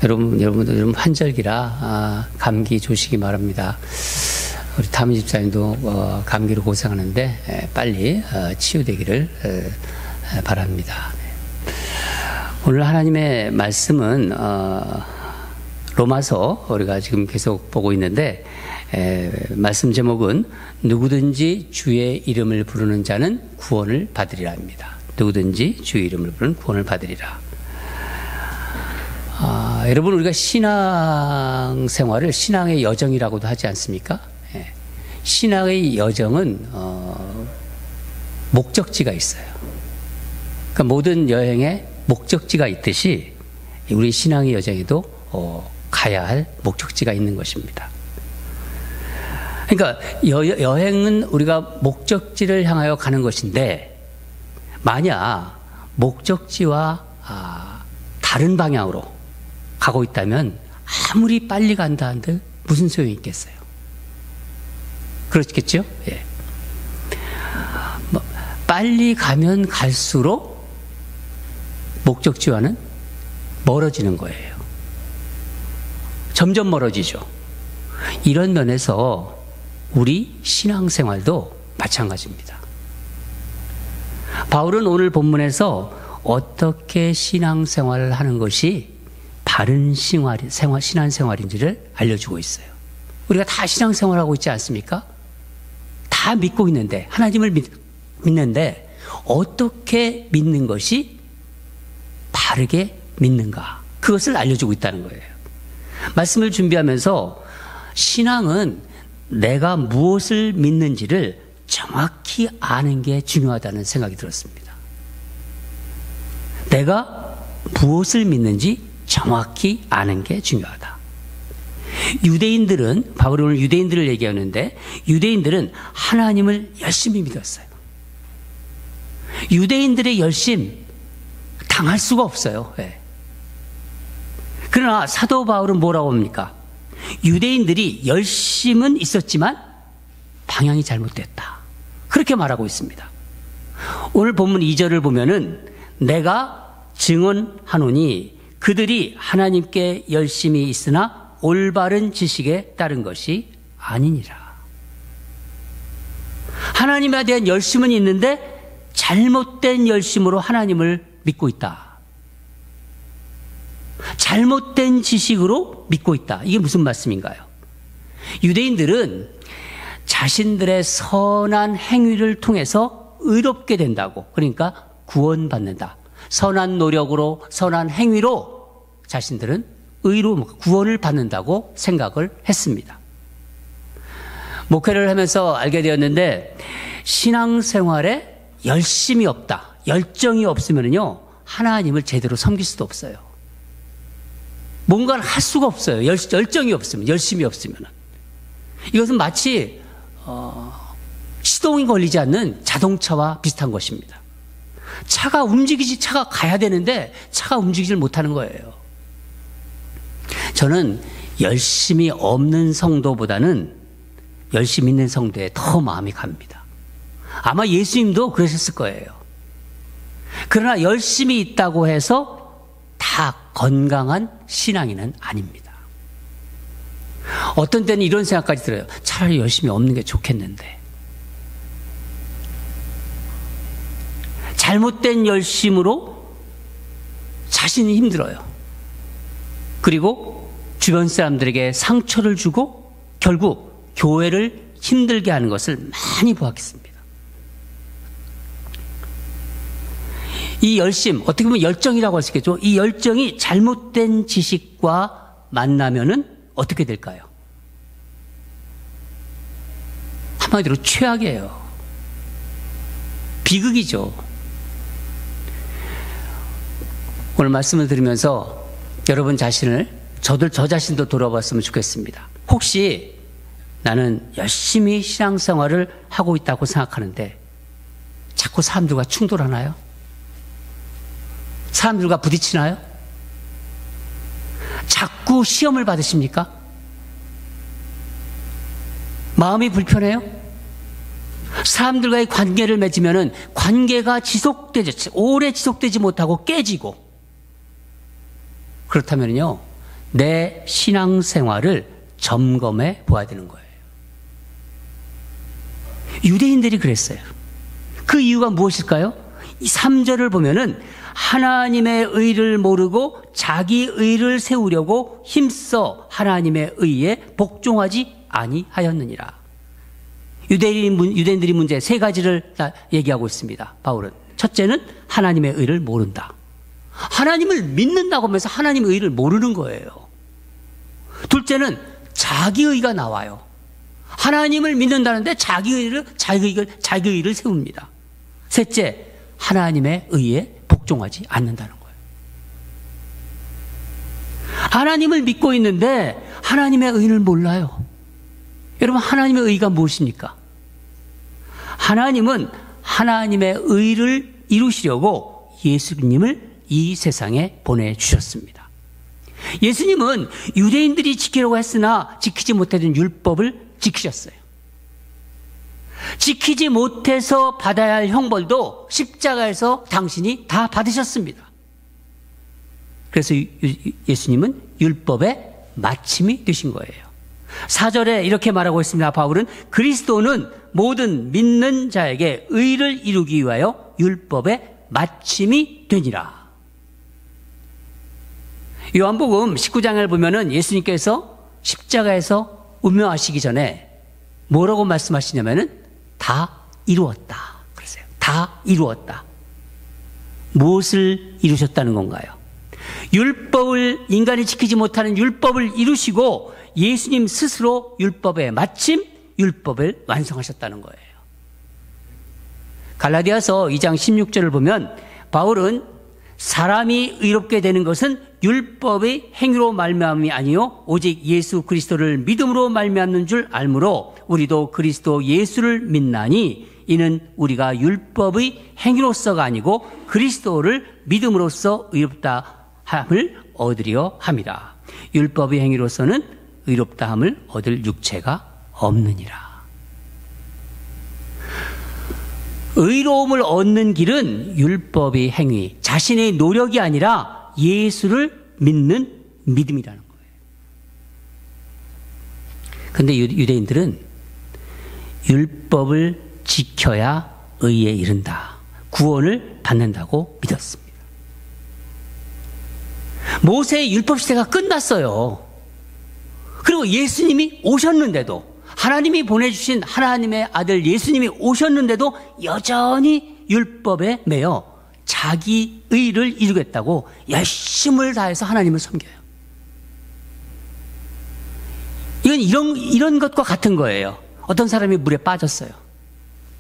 여러분 환절기라 감기 조시기 바랍니다. 우리 다미 집사님도 감기로 고생하는데 빨리 치유되기를 바랍니다. 오늘 하나님의 말씀은 로마서 우리가 지금 계속 보고 있는데 말씀 제목은 누구든지 주의 이름을 부르는 자는 구원을 받으리라 합니다. 누구든지 주의 이름을 부르는 구원을 받으리라. 여러분 우리가 신앙생활을 신앙의 여정이라고도 하지 않습니까? 신앙의 여정은 목적지가 있어요. 그러니까 모든 여행에 목적지가 있듯이 우리 신앙의 여정에도 가야 할 목적지가 있는 것입니다. 그러니까 여행은 우리가 목적지를 향하여 가는 것인데 만약 목적지와 다른 방향으로 가고 있다면 아무리 빨리 간다 한들 무슨 소용이 있겠어요? 그렇겠죠? 예. 빨리 가면 갈수록 목적지와는 멀어지는 거예요. 점점 멀어지죠. 이런 면에서 우리 신앙생활도 마찬가지입니다. 바울은 오늘 본문에서 어떻게 신앙생활을 하는 것이 바른 신앙생활인지를 알려주고 있어요. 우리가 다 신앙생활하고 있지 않습니까? 다 믿고 있는데, 하나님을 믿는데 어떻게 믿는 것이 바르게 믿는가? 그것을 알려주고 있다는 거예요. 말씀을 준비하면서 신앙은 내가 무엇을 믿는지를 정확히 아는 게 중요하다는 생각이 들었습니다. 내가 무엇을 믿는지 정확히 아는 게 중요하다. 유대인들은, 바울이 오늘 유대인들을 얘기하는데 유대인들은 하나님을 열심히 믿었어요. 유대인들의 열심 당할 수가 없어요. 네. 그러나 사도 바울은 뭐라고 합니까? 유대인들이 열심은 있었지만 방향이 잘못됐다. 그렇게 말하고 있습니다. 오늘 본문 2절을 보면은 내가 증언하노니 그들이 하나님께 열심히 있으나 올바른 지식에 따른 것이 아니니라. 하나님에 대한 열심은 있는데 잘못된 열심으로 하나님을 믿고 있다. 잘못된 지식으로 믿고 있다. 이게 무슨 말씀인가요? 유대인들은 자신들의 선한 행위를 통해서 의롭게 된다고, 그러니까 구원받는다. 선한 노력으로, 선한 행위로 자신들은 의로 구원을 받는다고 생각을 했습니다. 목회를 하면서 알게 되었는데 신앙생활에 열심이 없다, 열정이 없으면요 하나님을 제대로 섬길 수도 없어요. 뭔가를 할 수가 없어요. 열정이 없으면, 열심이 없으면. 이것은 마치 시동이 걸리지 않는 자동차와 비슷한 것입니다. 차가 가야 되는데 차가 움직이질 못하는 거예요. 저는 열심이 없는 성도보다는 열심히 있는 성도에 더 마음이 갑니다. 아마 예수님도 그러셨을 거예요. 그러나 열심히 있다고 해서 다 건강한 신앙인은 아닙니다. 어떤 때는 이런 생각까지 들어요. 차라리 열심히 없는 게 좋겠는데. 잘못된 열심으로 자신이 힘들어요. 그리고 주변 사람들에게 상처를 주고 결국 교회를 힘들게 하는 것을 많이 보았겠습니다. 이 열심, 어떻게 보면 열정이라고 할 수 있겠죠. 이 열정이 잘못된 지식과 만나면은 어떻게 될까요? 한마디로 최악이에요. 비극이죠. 오늘 말씀을 들으면서 여러분 자신을, 저 자신도 돌아봤으면 좋겠습니다. 혹시 나는 열심히 신앙생활을 하고 있다고 생각하는데 자꾸 사람들과 충돌하나요? 사람들과 부딪히나요? 자꾸 시험을 받으십니까? 마음이 불편해요? 사람들과의 관계를 맺으면은 관계가 오래 지속되지 못하고 깨지고, 그렇다면요 내 신앙생활을 점검해 보아야 되는 거예요. 유대인들이 그랬어요. 그 이유가 무엇일까요? 이 3절을 보면은 하나님의 의를 모르고 자기 의를 세우려고 힘써 하나님의 의에 복종하지 아니하였느니라. 유대인들이 문제 3가지를 다 얘기하고 있습니다. 바울은. 첫째는 하나님의 의를 모른다. 하나님을 믿는다고 하면서 하나님의 의를 모르는 거예요. 둘째는 자기 의가 나와요. 하나님을 믿는다는데 자기 의를 세웁니다. 셋째, 하나님의 의에 복종하지 않는다는 거예요. 하나님을 믿고 있는데 하나님의 의를 몰라요. 여러분, 하나님의 의가 무엇입니까? 하나님은 하나님의 의를 이루시려고 예수님을 이 세상에 보내주셨습니다. 예수님은 유대인들이 지키려고 했으나 지키지 못했던 율법을 지키셨어요. 지키지 못해서 받아야 할 형벌도 십자가에서 당신이 다 받으셨습니다. 그래서 예수님은 율법의 마침이 되신 거예요. 4절에 이렇게 말하고 있습니다. 바울은 그리스도는 모든 믿는 자에게 의를 이루기 위하여 율법의 마침이 되니라. 요한복음 19장을 보면은 예수님께서 십자가에서 운명하시기 전에 뭐라고 말씀하시냐면은 다 이루었다. 그러세요. 다 이루었다. 무엇을 이루셨다는 건가요? 율법을, 인간이 지키지 못하는 율법을 이루시고 예수님 스스로 율법의 마침, 율법을 완성하셨다는 거예요. 갈라디아서 2장 16절을 보면 바울은 사람이 의롭게 되는 것은 율법의 행위로 말미암음이 아니요 오직 예수 그리스도를 믿음으로 말미암는 줄 알므로 우리도 그리스도 예수를 믿나니 이는 우리가 율법의 행위로서가 아니고 그리스도를 믿음으로써 의롭다함을 얻으려 함이라. 율법의 행위로서는 의롭다함을 얻을 육체가 없느니라. 의로움을 얻는 길은 율법의 행위, 자신의 노력이 아니라 예수를 믿는 믿음이라는 거예요. 그런데 유대인들은 율법을 지켜야 의에 이른다, 구원을 받는다고 믿었습니다. 모세의 율법 시대가 끝났어요. 그리고 예수님이 오셨는데도, 하나님이 보내주신 하나님의 아들 예수님이 오셨는데도 여전히 율법에 매여 자기 의를 이루겠다고 열심을 다해서 하나님을 섬겨요. 이건 이런 것과 같은 거예요. 어떤 사람이 물에 빠졌어요.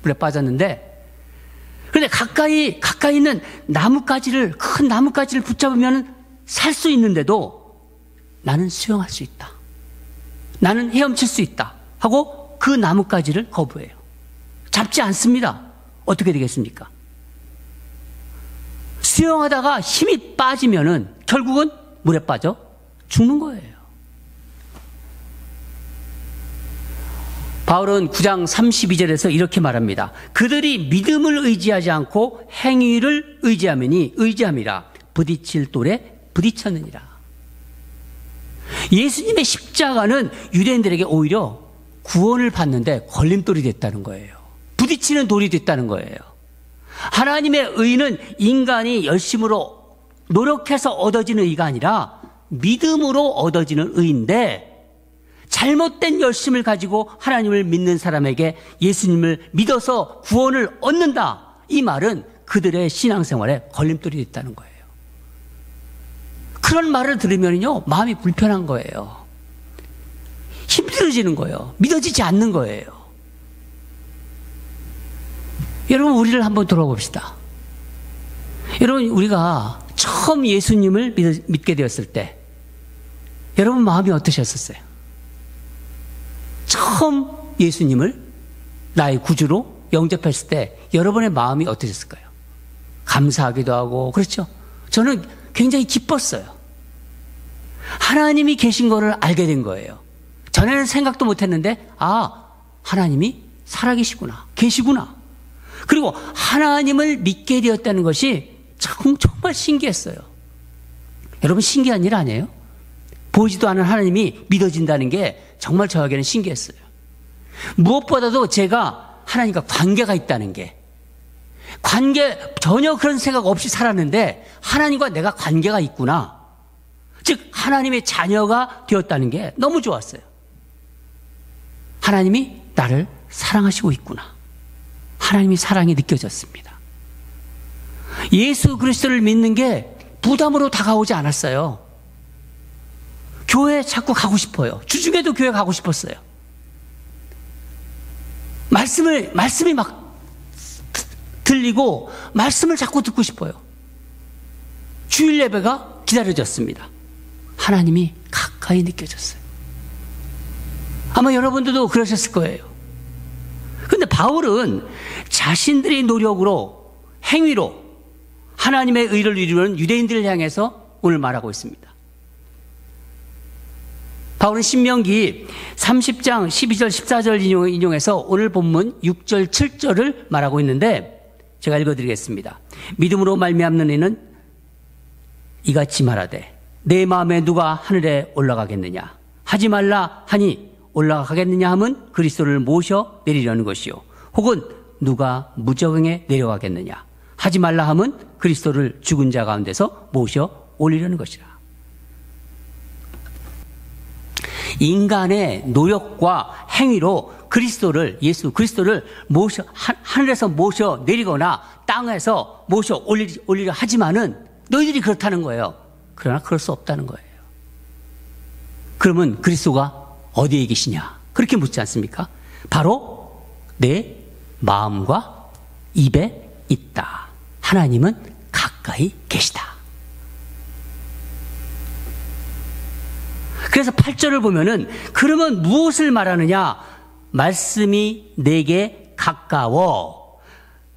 물에 빠졌는데, 그런데 가까이 있는 나뭇가지를, 큰 나뭇가지를 붙잡으면 살 수 있는데도 나는 수영할 수 있다, 나는 헤엄칠 수 있다 하고 그 나뭇가지를 거부해요. 잡지 않습니다. 어떻게 되겠습니까? 수영하다가 힘이 빠지면은 결국은 물에 빠져 죽는 거예요. 바울은 9장 32절에서 이렇게 말합니다. 그들이 믿음을 의지하지 않고 행위를 의지함이라 부딪힐 돌에 부딪혔느니라. 예수님의 십자가는 유대인들에게 오히려 구원을 받는데 걸림돌이 됐다는 거예요. 부딪히는 돌이 됐다는 거예요. 하나님의 의는 인간이 열심으로 노력해서 얻어지는 의가 아니라 믿음으로 얻어지는 의인데, 잘못된 열심을 가지고 하나님을 믿는 사람에게 예수님을 믿어서 구원을 얻는다, 이 말은 그들의 신앙생활에 걸림돌이 됐다는 거예요. 그런 말을 들으면요 마음이 불편한 거예요. 힘들어지는 거예요. 믿어지지 않는 거예요. 여러분, 우리를 한번 돌아봅시다. 여러분, 우리가 처음 예수님을 믿게 되었을 때 여러분 마음이 어떠셨었어요? 처음 예수님을 나의 구주로 영접했을 때 여러분의 마음이 어떠셨을까요? 감사하기도 하고, 그렇죠? 저는 굉장히 기뻤어요. 하나님이 계신 거를 알게 된 거예요. 전에는 생각도 못했는데, 아, 하나님이 살아계시구나, 계시구나. 그리고 하나님을 믿게 되었다는 것이 정말 신기했어요. 여러분, 신기한 일 아니에요? 보이지도 않은 하나님이 믿어진다는 게 정말 저에게는 신기했어요. 무엇보다도 제가 하나님과 관계가 있다는 게, 전혀 그런 생각 없이 살았는데 하나님과 내가 관계가 있구나. 즉 하나님의 자녀가 되었다는 게 너무 좋았어요. 하나님이 나를 사랑하시고 있구나. 하나님의 사랑이 느껴졌습니다. 예수 그리스도를 믿는 게 부담으로 다가오지 않았어요. 교회 자꾸 가고 싶어요. 주중에도 교회 가고 싶었어요. 말씀이 막 들리고 말씀을 자꾸 듣고 싶어요. 주일 예배가 기다려졌습니다. 하나님이 가까이 느껴졌어요. 아마 여러분들도 그러셨을 거예요. 그런데 바울은 자신들의 노력으로, 행위로 하나님의 의를 이루는 유대인들을 향해서 오늘 말하고 있습니다. 바울은 신명기 30장 12절 14절 인용해서 오늘 본문 6절 7절을 말하고 있는데 제가 읽어드리겠습니다. 믿음으로 말미암는 이는 이같이 말하되 내 마음에 누가 하늘에 올라가겠느냐 하지 말라 하니 올라가겠느냐 함은 그리스도를 모셔 내리려는 것이요 혹은 누가 무저강에 내려가겠느냐 하지 말라 함은 그리스도를 죽은 자 가운데서 모셔 올리려는 것이라. 인간의 노력과 행위로 예수 그리스도를 모셔, 하늘에서 모셔 내리거나 땅에서 모셔 올리려 하지만은 너희들이 그렇다는 거예요. 그러나 그럴 수 없다는 거예요. 그러면 그리스도가 어디에 계시냐? 그렇게 묻지 않습니까? 바로 내 마음과 입에 있다. 하나님은 가까이 계시다. 그래서 8절을 보면은 그러면 무엇을 말하느냐? 말씀이 내게 가까워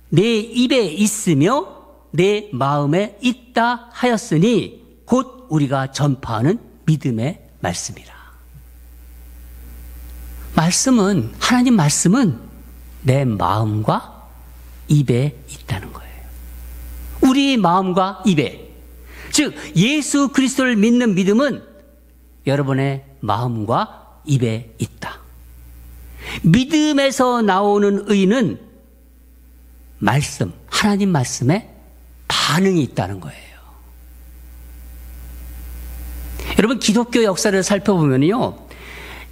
내 입에 있으며 내 마음에 있다 하였으니 곧 우리가 전파하는 믿음의 말씀이라. 하나님 말씀은 내 마음과 입에 있다는 거예요. 우리 마음과 입에. 즉 예수 그리스도를 믿는 믿음은 여러분의 마음과 입에 있다. 믿음에서 나오는 의는 하나님 말씀에 반응이 있다는 거예요. 여러분 기독교 역사를 살펴보면요,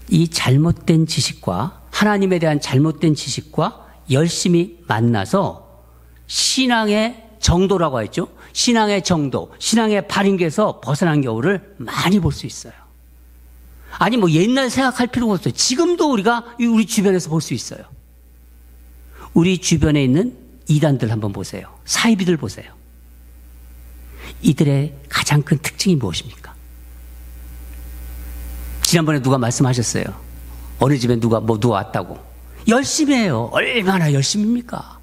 이 잘못된 지식과 하나님에 대한 잘못된 지식과 열심히 만나서 신앙의 정도라고 했죠. 신앙의 정도, 신앙의 발인계에서 벗어난 경우를 많이 볼 수 있어요. 아니 옛날 생각할 필요가 없어요. 지금도 우리가 우리 주변에서 볼 수 있어요. 우리 주변에 있는 이단들 한번 보세요. 사이비들 보세요. 이들의 가장 큰 특징이 무엇입니까? 지난번에 누가 말씀하셨어요. 어느 집에 누가 왔다고. 열심히 해요. 얼마나 열심입니까?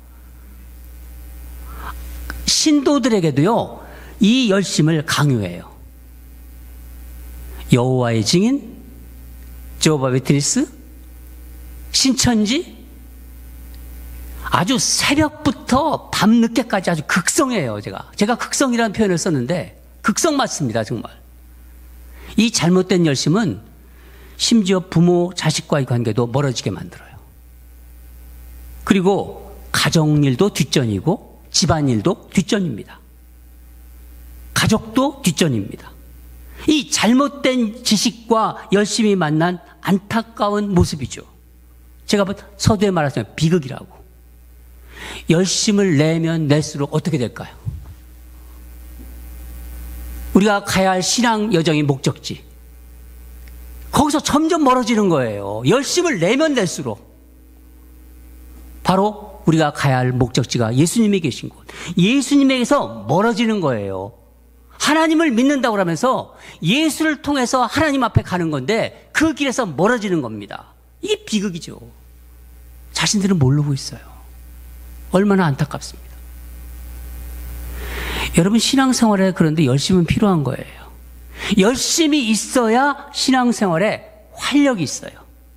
신도들에게도요, 이 열심을 강요해요. 여호와의 증인, 제호바 위트니스, 신천지, 아주 새벽부터 밤늦게까지 아주 극성해요. 제가 극성이라는 표현을 썼는데 극성 맞습니다. 정말. 이 잘못된 열심은 심지어 부모 자식과의 관계도 멀어지게 만들어요. 그리고 가정일도 뒷전이고 집안일도 뒷전입니다. 가족도 뒷전입니다. 이 잘못된 지식과 열심히 만난 안타까운 모습이죠. 제가 서두에 말했잖아요. 비극이라고. 열심을 내면 낼수록 어떻게 될까요? 우리가 가야 할 신앙 여정의 목적지, 거기서 점점 멀어지는 거예요. 열심을 내면 낼수록. 바로 우리가 가야 할 목적지가 예수님이 계신 곳, 예수님에게서 멀어지는 거예요. 하나님을 믿는다고 하면서 예수를 통해서 하나님 앞에 가는 건데 그 길에서 멀어지는 겁니다. 이게 비극이죠. 자신들은 모르고 있어요. 얼마나 안타깝습니다. 여러분 신앙생활에 그런데 열심은 필요한 거예요. 열심이 있어야 신앙생활에 활력이 있어요.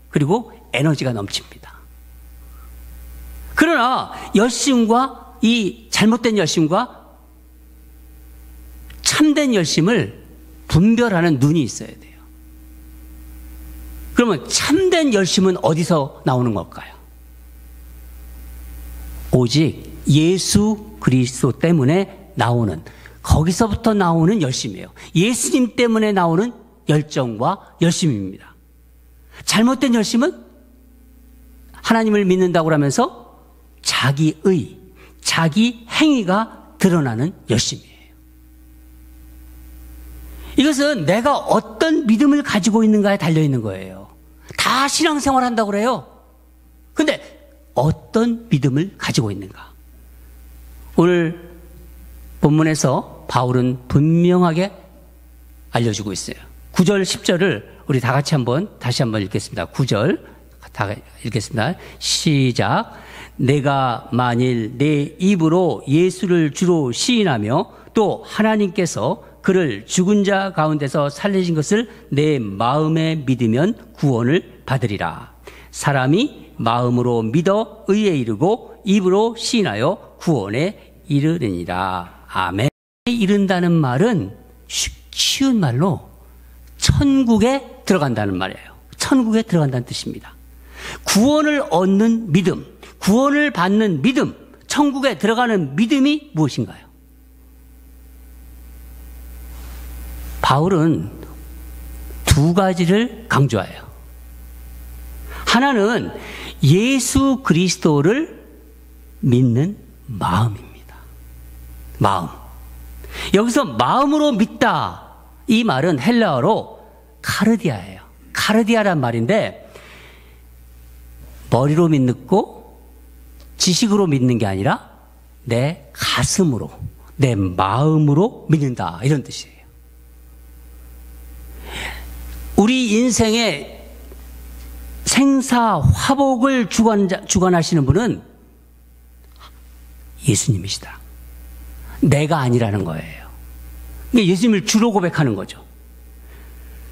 그리고 에너지가 넘칩니다. 그러나 열심과 이 잘못된 열심과 참된 열심을 분별하는 눈이 있어야 돼요. 그러면 참된 열심은 어디서 나오는 걸까요? 오직 예수 그리스도 때문에 나오는, 거기서부터 나오는 열심이에요. 예수님 때문에 나오는 열정과 열심입니다. 잘못된 열심은 하나님을 믿는다고 하면서 자기의, 자기 행위가 드러나는 열심이에요. 이것은 내가 어떤 믿음을 가지고 있는가에 달려있는 거예요. 다 신앙생활 한다고 그래요. 근데 어떤 믿음을 가지고 있는가? 오늘 본문에서 바울은 분명하게 알려주고 있어요. 9절 10절을 우리 다 같이 다시 한번 읽겠습니다. 9절 다 읽겠습니다. 시작. 내가 만일 내 입으로 예수를 주로 시인하며 또 하나님께서 그를 죽은 자 가운데서 살리신 것을 내 마음에 믿으면 구원을 받으리라. 사람이 마음으로 믿어 의에 이르고 입으로 시인하여 구원에 이르느니라. 아멘. 이른다는 말은 쉬운 말로 천국에 들어간다는 말이에요. 천국에 들어간다는 뜻입니다. 구원을 얻는 믿음, 구원을 받는 믿음, 천국에 들어가는 믿음이 무엇인가요? 바울은 두 가지를 강조해요. 하나는 예수 그리스도를 믿는 마음입니다. 마음. 여기서 마음으로 믿다, 이 말은 헬라어로 카르디아예요. 카르디아란 말인데 머리로 믿고 지식으로 믿는 게 아니라 내 가슴으로, 내 마음으로 믿는다, 이런 뜻이에요. 우리 인생의 생사화복을 주관하시는 분은 예수님이시다. 내가 아니라는 거예요. 예수님을 주로 고백하는 거죠.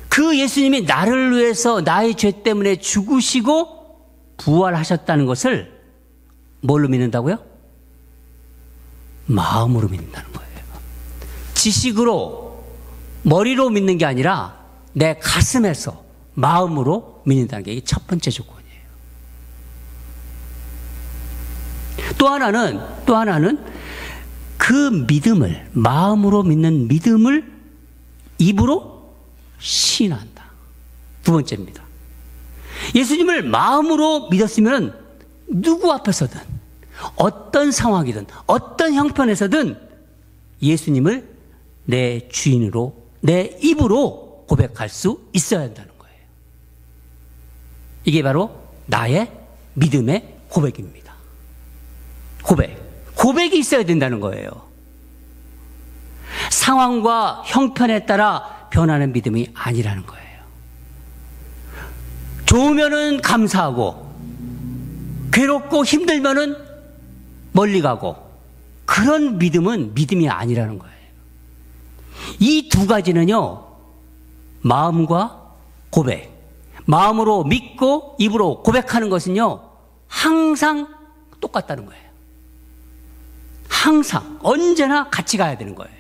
그 예수님이 나를 위해서 나의 죄 때문에 죽으시고 부활하셨다는 것을 뭘로 믿는다고요? 마음으로 믿는다는 거예요. 지식으로, 머리로 믿는 게 아니라 내 가슴에서 마음으로 믿는다는 게 첫 번째 조건이에요. 또 하나는 그 믿음을, 마음으로 믿는 믿음을 입으로 시인한다. 두 번째입니다. 예수님을 마음으로 믿었으면 누구 앞에서든, 어떤 상황이든, 어떤 형편에서든 예수님을 내 주인으로, 내 입으로 고백할 수 있어야 한다는 거예요. 이게 바로 나의 믿음의 고백입니다. 고백이 있어야 된다는 거예요. 상황과 형편에 따라 변하는 믿음이 아니라는 거예요. 좋으면은 감사하고, 괴롭고 힘들면은 멀리 가고, 그런 믿음은 믿음이 아니라는 거예요. 이 두 가지는요, 마음과 고백, 마음으로 믿고 입으로 고백하는 것은요, 항상 똑같다는 거예요. 항상, 언제나 같이 가야 되는 거예요.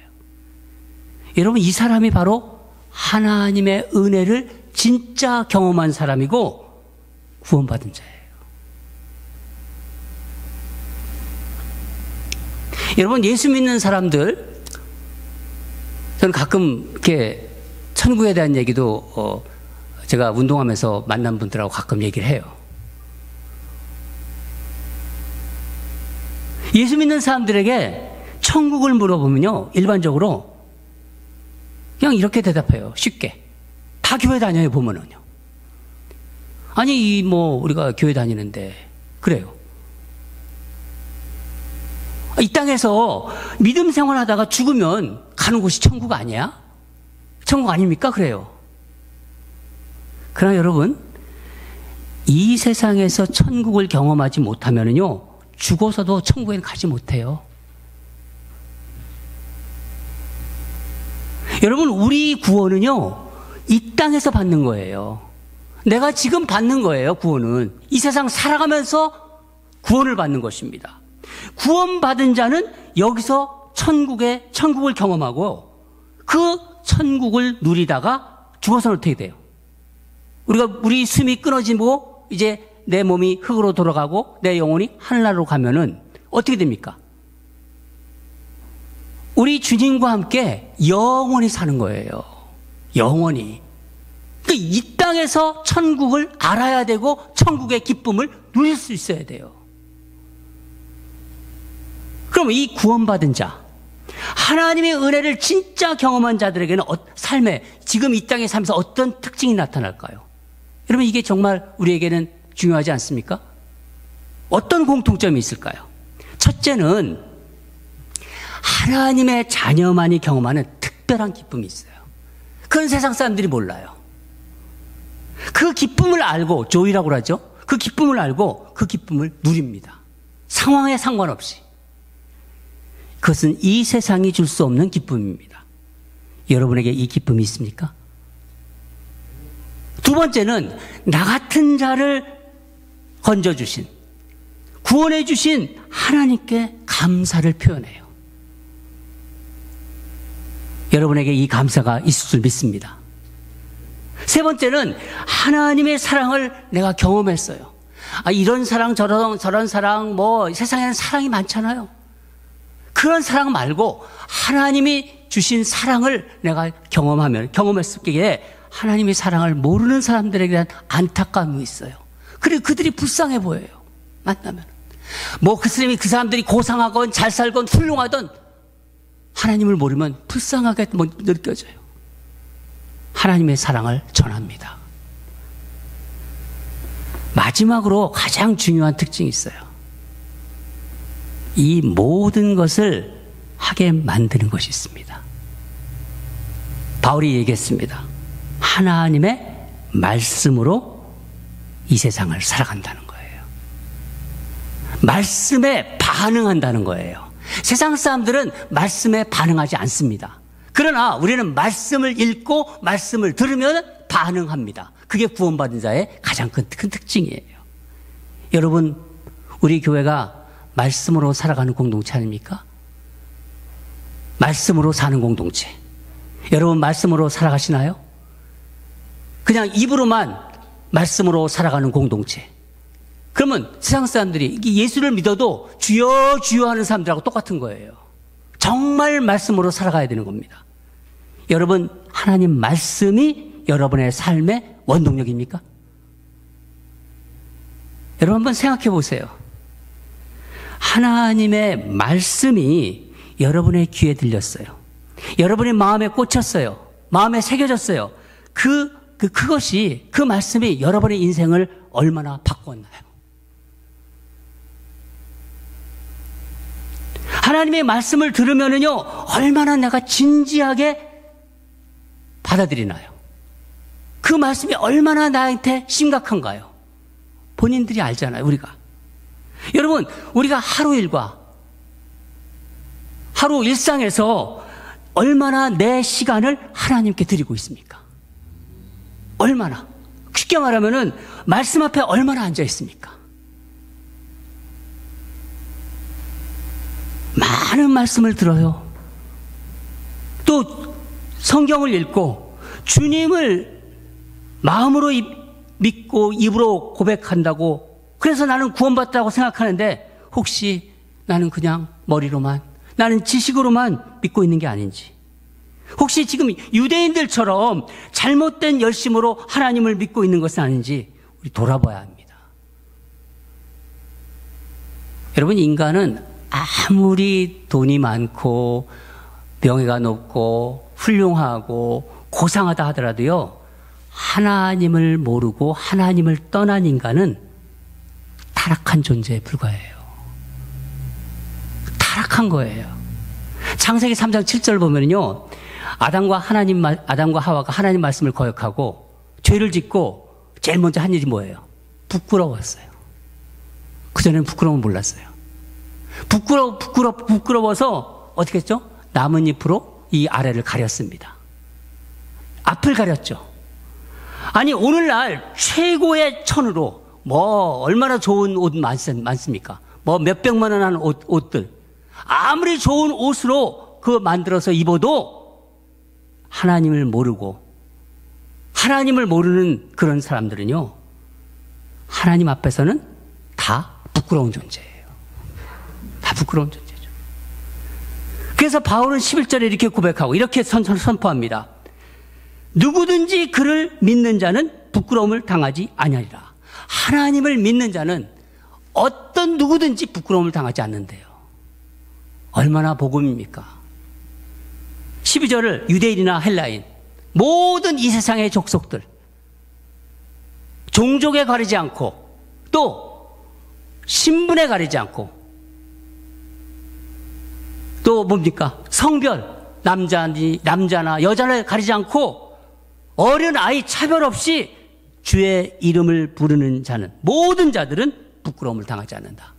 여러분, 이 사람이 바로 하나님의 은혜를 진짜 경험한 사람이고 구원받은 자예요. 여러분, 예수 믿는 사람들, 저는 가끔 이렇게 천국에 대한 얘기도 제가 운동하면서 만난 분들하고 가끔 얘기를 해요. 예수 믿는 사람들에게 천국을 물어보면요, 일반적으로 그냥 이렇게 대답해요. 쉽게. 다 교회 다녀요, 보면은요. 아니, 우리가 교회 다니는데, 그래요. 이 땅에서 믿음 생활하다가 죽으면 가는 곳이 천국 아니야? 천국 아닙니까? 그래요. 그러나 여러분, 이 세상에서 천국을 경험하지 못하면요, 죽어서도 천국에는 가지 못해요. 여러분, 우리 구원은요, 이 땅에서 받는 거예요. 내가 지금 받는 거예요, 구원은. 이 세상 살아가면서 구원을 받는 것입니다. 구원받은 자는 여기서 천국을 경험하고 그 천국을 누리다가 죽어서는 어떻게 돼요? 우리 숨이 끊어지고 이제 내 몸이 흙으로 돌아가고 내 영혼이 하늘나라로 가면은 어떻게 됩니까? 우리 주님과 함께 영원히 사는 거예요. 영원히. 그러니까 이 땅에서 천국을 알아야 되고 천국의 기쁨을 누릴 수 있어야 돼요. 그럼 이 구원받은 자, 하나님의 은혜를 진짜 경험한 자들에게는 삶에 지금 이 땅의 삶에서 어떤 특징이 나타날까요? 여러분 이게 정말 우리에게는 중요하지 않습니까? 어떤 공통점이 있을까요? 첫째는 하나님의 자녀만이 경험하는 특별한 기쁨이 있어요. 그건 세상 사람들이 몰라요. 그 기쁨을 알고, 조이라고 그러죠. 그 기쁨을 알고 그 기쁨을 누립니다. 상황에 상관없이. 그것은 이 세상이 줄 수 없는 기쁨입니다. 여러분에게 이 기쁨이 있습니까? 두 번째는 나 같은 자를 건져주신, 구원해주신 하나님께 감사를 표현해요. 여러분에게 이 감사가 있을 줄 믿습니다. 세 번째는 하나님의 사랑을 내가 경험했어요. 이런 사랑 저런 사랑 세상에는 사랑이 많잖아요. 그런 사랑 말고 하나님이 주신 사랑을 내가 경험했을 때 하나님의 사랑을 모르는 사람들에게 대한 안타까움이 있어요. 그리고 그들이 불쌍해 보여요. 만나면 그 사람들이 고상하건 잘 살건 훌륭하던 하나님을 모르면 불쌍하게 느껴져요. 하나님의 사랑을 전합니다. 마지막으로 가장 중요한 특징이 있어요. 이 모든 것을 하게 만드는 것이 있습니다. 바울이 얘기했습니다. 하나님의 말씀으로 이 세상을 살아간다는 거예요. 말씀에 반응한다는 거예요. 세상 사람들은 말씀에 반응하지 않습니다. 그러나 우리는 말씀을 읽고 말씀을 들으면 반응합니다. 그게 구원받은 자의 가장 큰 특징이에요. 여러분, 우리 교회가 말씀으로 살아가는 공동체 아닙니까? 말씀으로 사는 공동체. 여러분 말씀으로 살아가시나요? 그냥 입으로만 말씀으로 살아가는 공동체. 그러면 세상 사람들이 예수를 믿어도 주여 주여 하는 사람들하고 똑같은 거예요. 정말 말씀으로 살아가야 되는 겁니다. 여러분, 하나님 말씀이 여러분의 삶의 원동력입니까? 여러분 한번 생각해 보세요. 하나님의 말씀이 여러분의 귀에 들렸어요. 여러분의 마음에 꽂혔어요. 마음에 새겨졌어요. 그것이, 그 말씀이 여러분의 인생을 얼마나 바꿨나요? 하나님의 말씀을 들으면은요, 얼마나 내가 진지하게 받아들이나요? 그 말씀이 얼마나 나한테 심각한가요? 본인들이 알잖아요, 우리가. 여러분, 우리가 하루 일상에서 얼마나 내 시간을 하나님께 드리고 있습니까? 얼마나? 쉽게 말하면은 말씀 앞에 얼마나 앉아 있습니까? 많은 말씀을 들어요. 또 성경을 읽고 주님을 마음으로 믿고 입으로 고백한다고, 그래서 나는 구원받았다고 생각하는데 혹시 나는 그냥 머리로만, 나는 지식으로만 믿고 있는 게 아닌지, 혹시 지금 유대인들처럼 잘못된 열심으로 하나님을 믿고 있는 것은 아닌지 우리 돌아봐야 합니다. 여러분, 인간은 아무리 돈이 많고 명예가 높고 훌륭하고 고상하다 하더라도요, 하나님을 모르고 하나님을 떠난 인간은 타락한 존재에 불과해요. 타락한 거예요. 창세기 3장 7절 보면요, 아담과 하와가 하나님 말씀을 거역하고 죄를 짓고 제일 먼저 한 일이 뭐예요? 부끄러웠어요. 그전에는 부끄러움을 몰랐어요. 부끄러워서 어떻게 했죠? 나뭇잎으로 이 아래를 가렸습니다. 앞을 가렸죠. 아니, 오늘날 최고의 천으로 얼마나 좋은 옷 많습니까? 몇백만 원 하는 옷들. 아무리 좋은 옷으로 만들어서 입어도 하나님을 모르고 하나님을 모르는 그런 사람들은요, 하나님 앞에서는 다 부끄러운 존재예요. 다 부끄러운 존재죠. 그래서 바울은 11절에 이렇게 고백하고 이렇게 선포합니다. 누구든지 그를 믿는 자는 부끄러움을 당하지 아니하리라. 하나님을 믿는 자는 어떤 누구든지 부끄러움을 당하지 않는데요. 얼마나 복음입니까? 12절을 유대인이나 헬라인, 모든 이 세상의 족속들, 종족에 가리지 않고 또 신분에 가리지 않고 또 뭡니까? 성별, 남자나 여자를 가리지 않고 어린 아이 차별 없이 주의 이름을 부르는 자는, 모든 자들은 부끄러움을 당하지 않는다.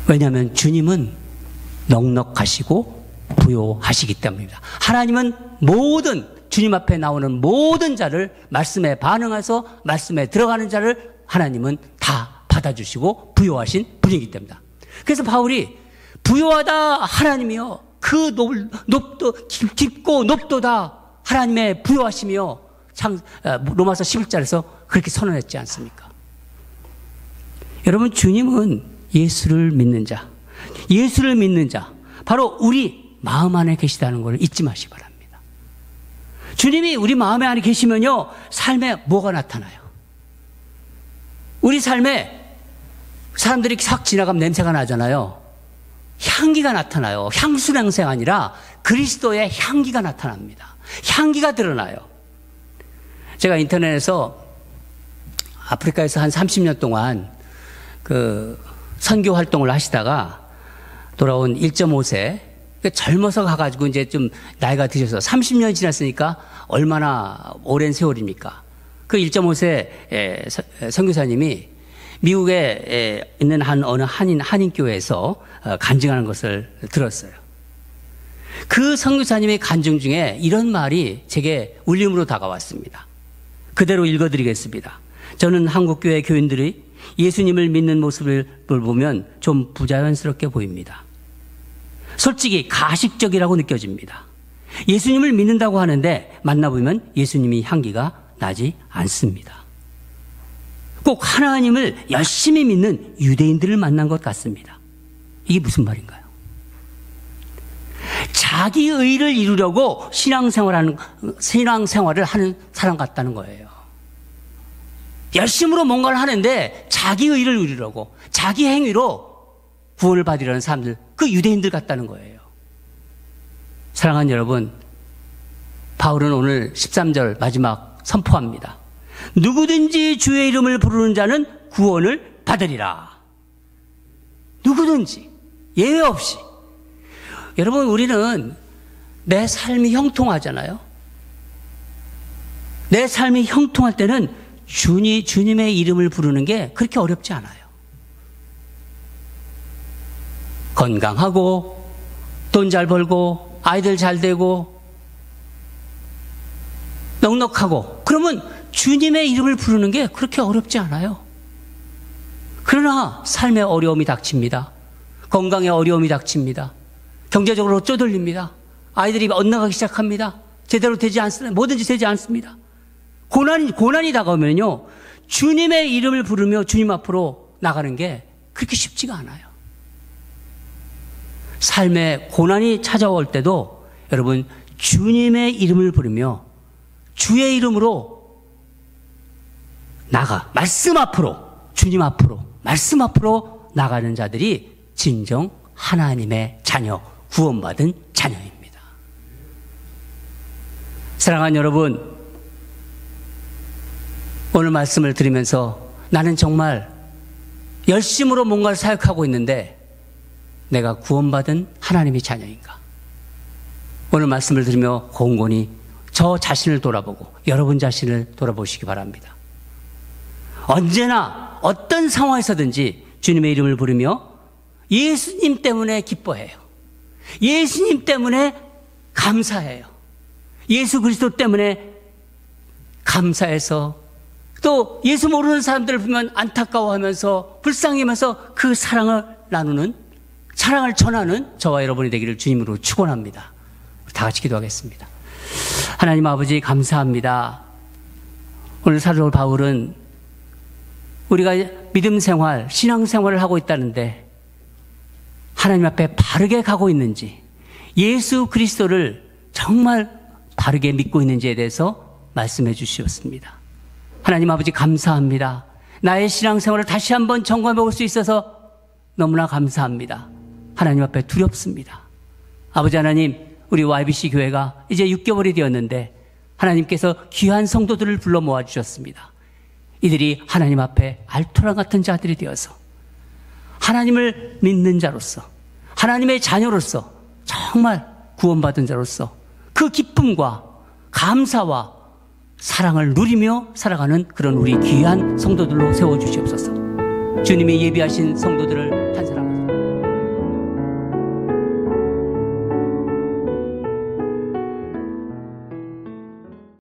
왜냐하면 주님은 넉넉하시고 부요하시기 때문입니다. 하나님은 모든 주님 앞에 나오는 모든 자를, 말씀에 반응해서 말씀에 들어가는 자를 하나님은 다 받아주시고 부요하신 분이기 때문이다. 그래서 바울이 부요하다 하나님이여, 그 깊고 높도다 하나님의 부요하시며 로마서 11절에서 그렇게 선언했지 않습니까? 여러분, 주님은 예수를 믿는 자, 예수를 믿는 자, 바로 우리 마음 안에 계시다는 걸 잊지 마시기 바랍니다. 주님이 우리 마음 안에 계시면요, 삶에 뭐가 나타나요? 우리 삶에 사람들이 싹 지나가면 냄새가 나잖아요. 향기가 나타나요. 향수 냄새가 아니라 그리스도의 향기가 나타납니다. 향기가 드러나요. 제가 인터넷에서 아프리카에서 한 30년 동안 그 선교 활동을 하시다가 돌아온 1.5세, 젊어서 가가지고 이제 좀 나이가 드셔서 30년 지났으니까 얼마나 오랜 세월입니까? 그 1.5세 선교사님이 미국에 있는 어느 한인교회에서 간증하는 것을 들었어요. 그 선교사님의 간증 중에 이런 말이 제게 울림으로 다가왔습니다. 그대로 읽어드리겠습니다. 저는 한국교회 교인들이 예수님을 믿는 모습을 보면 좀 부자연스럽게 보입니다. 솔직히 가식적이라고 느껴집니다. 예수님을 믿는다고 하는데 만나보면 예수님이 향기가 나지 않습니다. 꼭 하나님을 열심히 믿는 유대인들을 만난 것 같습니다. 이게 무슨 말인가요? 자기 의를 이루려고 신앙생활을 하는 사람 같다는 거예요. 열심으로 뭔가를 하는데 자기 의를 이루려고, 자기 행위로 구원을 받으려는 사람들, 그 유대인들 같다는 거예요. 사랑하는 여러분, 바울은 오늘 13절 마지막 선포합니다. 누구든지 주의 이름을 부르는 자는 구원을 받으리라. 누구든지, 예외 없이. 여러분, 우리는 내 삶이 형통하잖아요. 내 삶이 형통할 때는 주님의 이름을 부르는 게 그렇게 어렵지 않아요. 건강하고, 돈 잘 벌고, 아이들 잘 되고, 넉넉하고, 그러면 주님의 이름을 부르는 게 그렇게 어렵지 않아요. 그러나 삶에 어려움이 닥칩니다. 건강에 어려움이 닥칩니다. 경제적으로 쪼들립니다. 아이들이 엇나가기 시작합니다. 제대로 되지 않습니다. 뭐든지 되지 않습니다. 고난이 다가오면요, 주님의 이름을 부르며 주님 앞으로 나가는 게 그렇게 쉽지가 않아요. 삶에 고난이 찾아올 때도 여러분, 주님의 이름을 부르며 주의 이름으로 말씀 앞으로, 주님 앞으로, 말씀 앞으로 나가는 자들이 진정 하나님의 자녀, 구원받은 자녀입니다. 사랑하는 여러분, 오늘 말씀을 들으면서 나는 정말 열심으로 뭔가를 사역하고 있는데 내가 구원받은 하나님의 자녀인가? 오늘 말씀을 들으며 곤곤히 저 자신을 돌아보고 여러분 자신을 돌아보시기 바랍니다. 언제나 어떤 상황에서든지 주님의 이름을 부르며 예수님 때문에 기뻐해요. 예수님 때문에 감사해요. 예수 그리스도 때문에 감사해서 또 예수 모르는 사람들을 보면 안타까워하면서 불쌍해하면서 그 사랑을 나누는, 사랑을 전하는 저와 여러분이 되기를 주님으로 축원합니다. 다 같이 기도하겠습니다. 하나님 아버지 감사합니다. 오늘 사도 바울은 우리가 믿음 생활, 신앙 생활을 하고 있다는데 하나님 앞에 바르게 가고 있는지, 예수 그리스도를 정말 바르게 믿고 있는지에 대해서 말씀해 주시었습니다. 하나님 아버지 감사합니다. 나의 신앙 생활을 다시 한번 점검해 볼 수 있어서 너무나 감사합니다. 하나님 앞에 두렵습니다. 아버지 하나님, 우리 YBC 교회가 이제 6개월이 되었는데 하나님께서 귀한 성도들을 불러 모아주셨습니다. 이들이 하나님 앞에 알토란 같은 자들이 되어서 하나님을 믿는 자로서, 하나님의 자녀로서, 정말 구원받은 자로서 그 기쁨과 감사와 사랑을 누리며 살아가는 그런 우리 귀한 성도들로 세워주시옵소서. 주님이 예비하신 성도들을